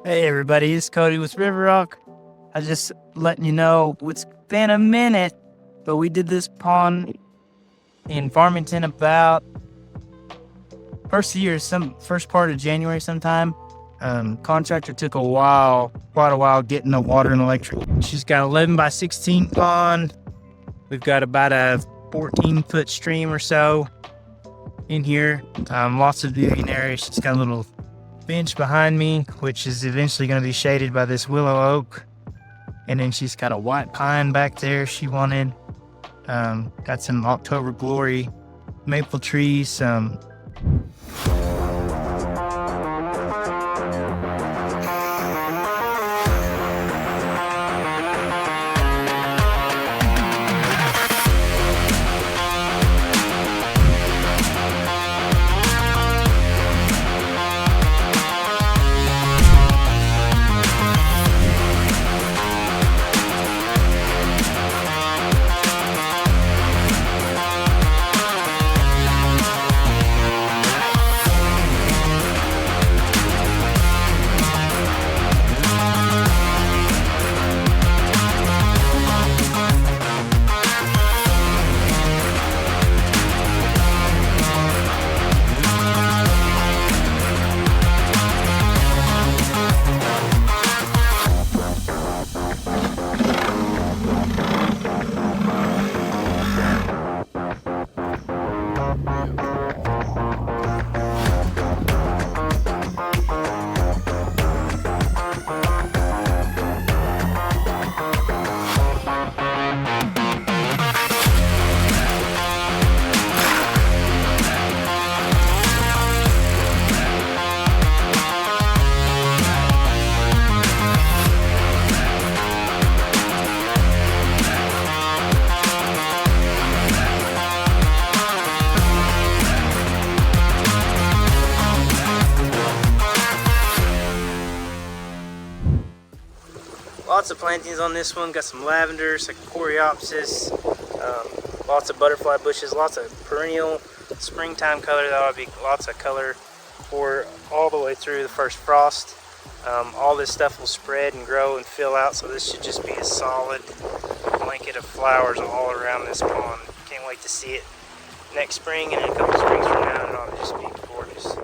Hey everybody, it's Cody with River Rock. I just letting you know it's been a minute, but we did this pond in Farmington about first part of January sometime. Contractor took quite a while getting the water and electric. She's got 11 by 16 pond. We've got about a 14-foot stream or so in here. Lots of viewing areas. She's got a little bench behind me, which is eventually going to be shaded by this willow oak. And then she's got a white pine back there she wanted. Got some October Glory maple trees. Lots of plantings on this one. Got some lavender, some coreopsis, lots of butterfly bushes, lots of perennial springtime color. That'll be lots of color for all the way through the first frost. All this stuff will spread and grow and fill out, so this should just be a solid blanket of flowers all around this pond. Can't wait to see it next spring and in a couple springs from now, and it'll just be gorgeous.